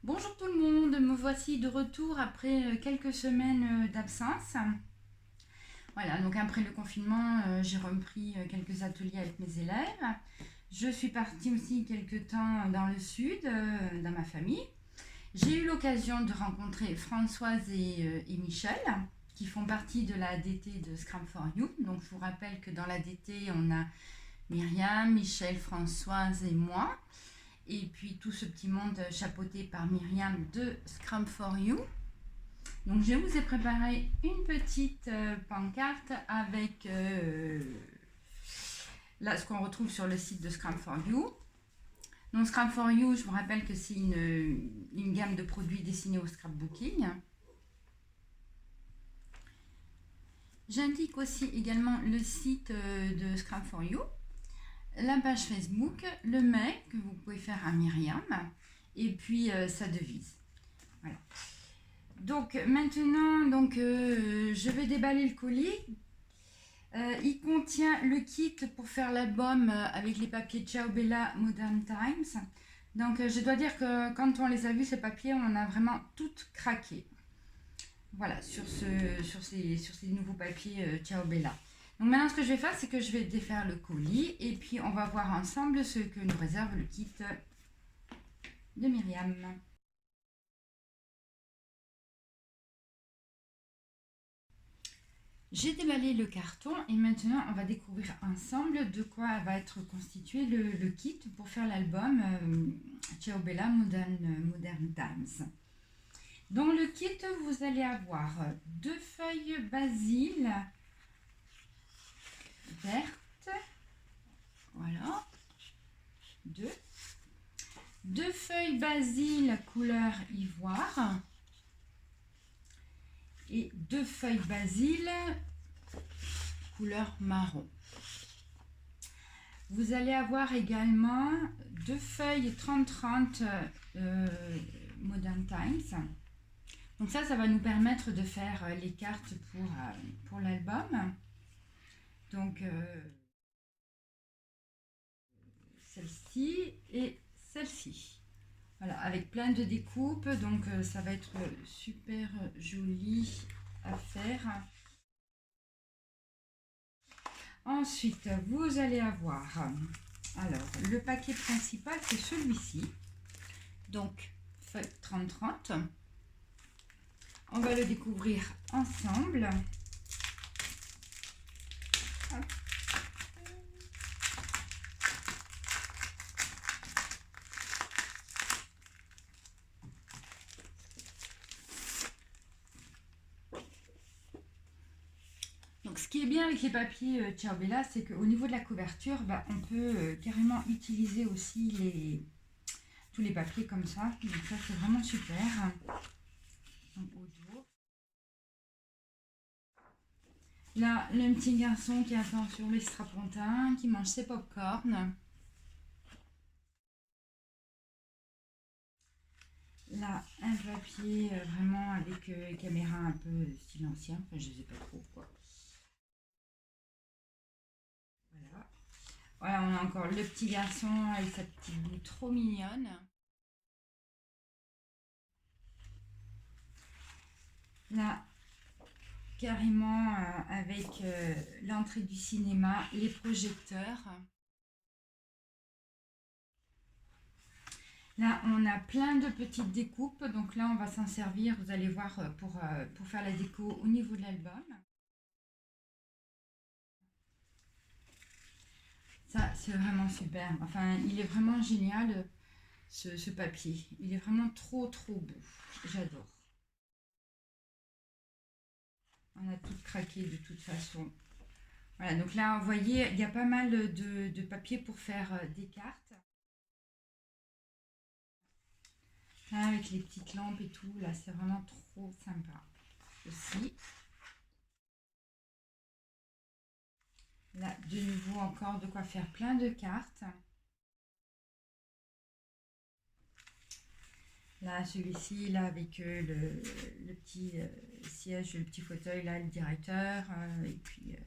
Bonjour tout le monde, me voici de retour après quelques semaines d'absence. Voilà, donc après le confinement, j'ai repris quelques ateliers avec mes élèves. Je suis partie aussi quelques temps dans le sud, dans ma famille. J'ai eu l'occasion de rencontrer Françoise et Michel, qui font partie de la DT de Scrum for You. Donc je vous rappelle que dans la DT, on a Myriam, Michel, Françoise et moi. Et puis tout ce petit monde chapeauté par Myriam de Scrum for You. Donc je vous ai préparé une petite pancarte avec là ce qu'on retrouve sur le site de Scrum for You. Donc Scrum for You, je vous rappelle que c'est une gamme de produits destinés au scrapbooking. J'indique aussi également le site de Scrum for You, la page Facebook, le mail que vous pouvez faire à Myriam et puis sa devise. Voilà. Donc maintenant, je vais déballer le colis. Il contient le kit pour faire l'album avec les papiers Ciao Bella Modern Times. Donc je dois dire que quand on les a vus, ces papiers, on a vraiment tout craqué. Voilà, sur ces nouveaux papiers Ciao Bella. Donc maintenant, ce que je vais faire, c'est que je vais défaire le colis et puis on va voir ensemble ce que nous réserve le kit de Myriam. J'ai déballé le carton et maintenant on va découvrir ensemble de quoi va être constitué le kit pour faire l'album Ciao Bella Modern Times. Dans le kit, vous allez avoir 2 feuilles basil vertes, voilà, deux feuilles basil couleur ivoire et 2 feuilles basil couleur marron. Vous allez avoir également 2 feuilles 30-30 Modern Times. Donc ça va nous permettre de faire les cartes pour l'album. Donc celle-ci et celle-ci. Voilà, avec plein de découpes. Donc ça va être super joli à faire. Ensuite, vous allez avoir alors le paquet principal, c'est celui-ci. Donc feuille 30-30. On va le découvrir ensemble. Hop. Donc, ce qui est bien avec les papiers Ciao Bella, c'est qu'au niveau de la couverture, on peut carrément utiliser aussi tous les papiers comme ça. Donc ça, c'est vraiment super. Donc, au dos. Là, le petit garçon qui attend sur les strapontins, qui mange ses pop-corn. Là, un papier vraiment avec caméra un peu style ancien. Enfin, je ne sais pas trop quoi. Voilà. Voilà, on a encore le petit garçon avec sa petite boue trop mignonne. Là, carrément avec l'entrée du cinéma, les projecteurs. Là, on a plein de petites découpes. Donc là, on va s'en servir, vous allez voir, pour faire la déco au niveau de l'album. Ça, c'est vraiment super. Enfin, il est vraiment génial, ce papier. Il est vraiment trop, trop beau. J'adore. On a tout craqué de toute façon. Voilà, donc là, vous voyez, il y a pas mal de papier pour faire des cartes. Là, avec les petites lampes et tout, là, c'est vraiment trop sympa aussi. Là, de nouveau, encore de quoi faire plein de cartes. Là, celui-ci, là, avec le petit siège, le petit fauteuil, là, le directeur, et puis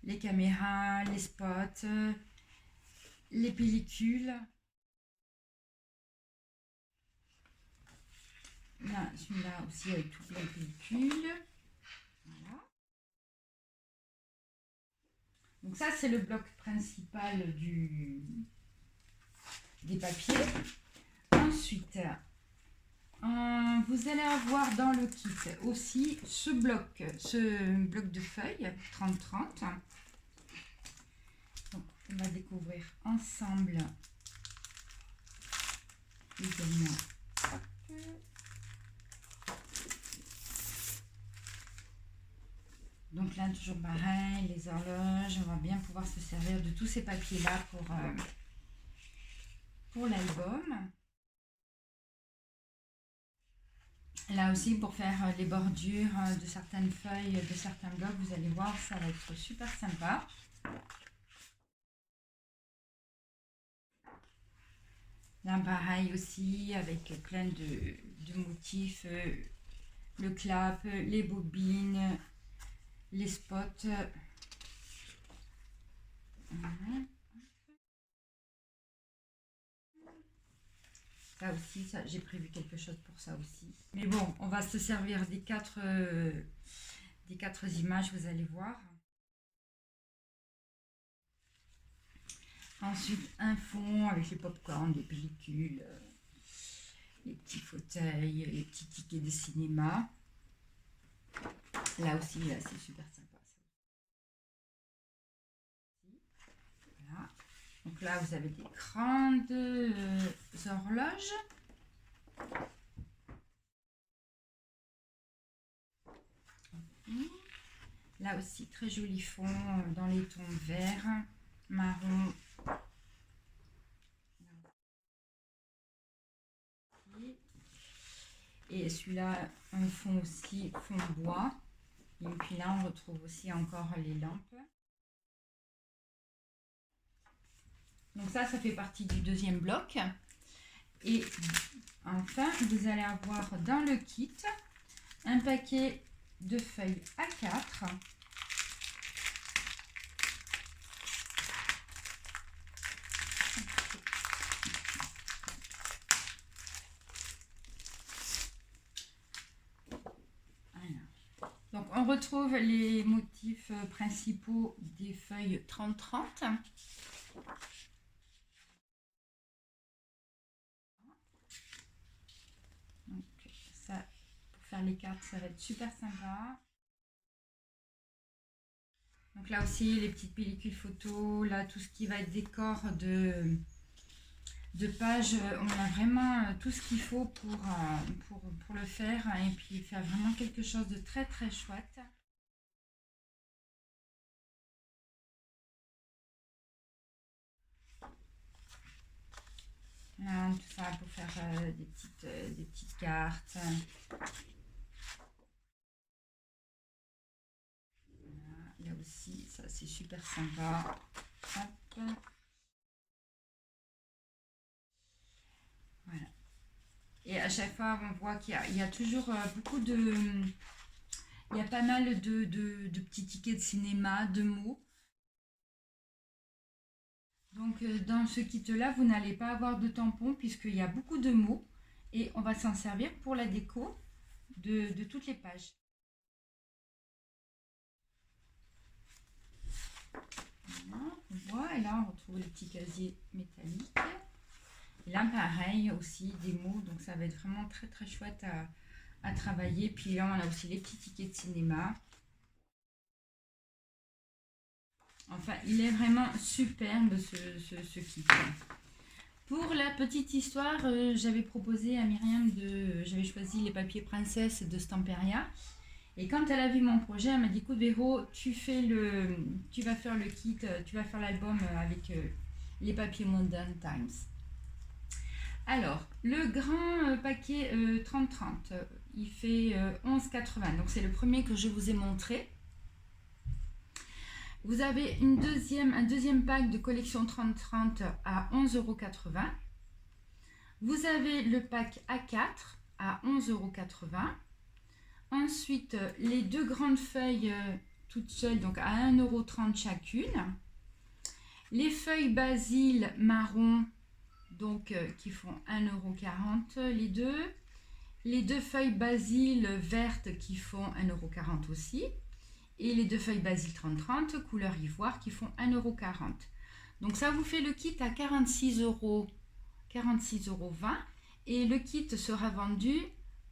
les caméras, les spots, les pellicules. Là, celui-là aussi avec toutes les pellicules. Voilà. Donc ça, c'est le bloc principal des papiers. Ensuite, vous allez avoir dans le kit aussi ce bloc de feuilles 30-30. Donc, on va découvrir ensemble également. Donc là, toujours pareil, les horloges, on va bien pouvoir se servir de tous ces papiers-là pour l'album. Là aussi, pour faire les bordures de certaines feuilles, de certains blocs, vous allez voir, ça va être super sympa. Là, pareil aussi, avec plein de motifs, le clap, les bobines, les spots. Ça aussi, j'ai prévu quelque chose pour ça aussi. Mais bon, on va se servir des quatre images, vous allez voir. Ensuite, un fond avec les pop-corn, les pellicules, les petits fauteuils, les petits tickets de cinéma. Là aussi, là, c'est super sympa. Voilà. Donc là, vous avez des grandes horloges. Là aussi, très joli fond dans les tons verts, marron. Et celui-là, un fond aussi, fond bois. Et puis là, on retrouve aussi encore les lampes. Donc ça fait partie du deuxième bloc. Et enfin, vous allez avoir dans le kit un paquet de feuilles A4. Donc on retrouve les motifs principaux des feuilles 30-30. Donc ça, pour faire les cartes, ça va être super sympa. Donc là aussi, les petites pellicules photos, là tout ce qui va être décor de page, on a vraiment tout ce qu'il faut pour le faire et puis faire vraiment quelque chose de très très chouette. Là, tout ça pour faire des petites cartes. Là aussi, ça c'est super sympa. Hop. Voilà. Et à chaque fois, on voit qu'il y a toujours beaucoup de... Il y a pas mal de petits tickets de cinéma, de mots. Donc dans ce kit-là, vous n'allez pas avoir de tampons puisqu'il y a beaucoup de mots. Et on va s'en servir pour la déco de toutes les pages. Voilà, on voit. Et là, on retrouve les petits casiers métalliques. Et là, pareil, aussi des mots. Donc ça va être vraiment très très chouette à travailler. Puis là, on a aussi les petits tickets de cinéma. Enfin, il est vraiment superbe ce kit. Pour la petite histoire, j'avais proposé à Myriam j'avais choisi les papiers princesse de Stamperia. Et quand elle a vu mon projet, elle m'a dit, écoute Véro, tu vas faire le kit, tu vas faire l'album avec les papiers Modern Times. Alors, le grand paquet 30-30, il fait 11,80. Donc c'est le premier que je vous ai montré. Vous avez un deuxième pack de collection 30-30 à 11,80 €. Vous avez le pack A4 à 11,80 €. Ensuite, les deux grandes feuilles toutes seules, donc à 1,30 € chacune. Les feuilles basil marron, donc qui font 1,40 € les deux. les 2 feuilles basil vertes qui font 1,40 € aussi, et les 2 feuilles basil 30-30 couleur ivoire qui font 1,40 €. Donc ça vous fait le kit à 46,20 €, et le kit sera vendu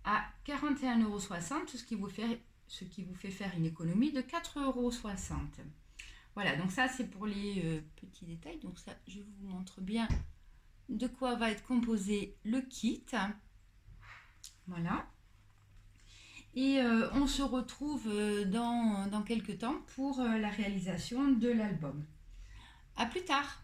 à 41,60 €, ce qui vous fait faire une économie de 4,60 €. Voilà, donc ça c'est pour les petits détails. Donc ça, je vous montre bien de quoi va être composé le kit. Voilà. Et on se retrouve dans quelques temps pour la réalisation de l'album. À plus tard!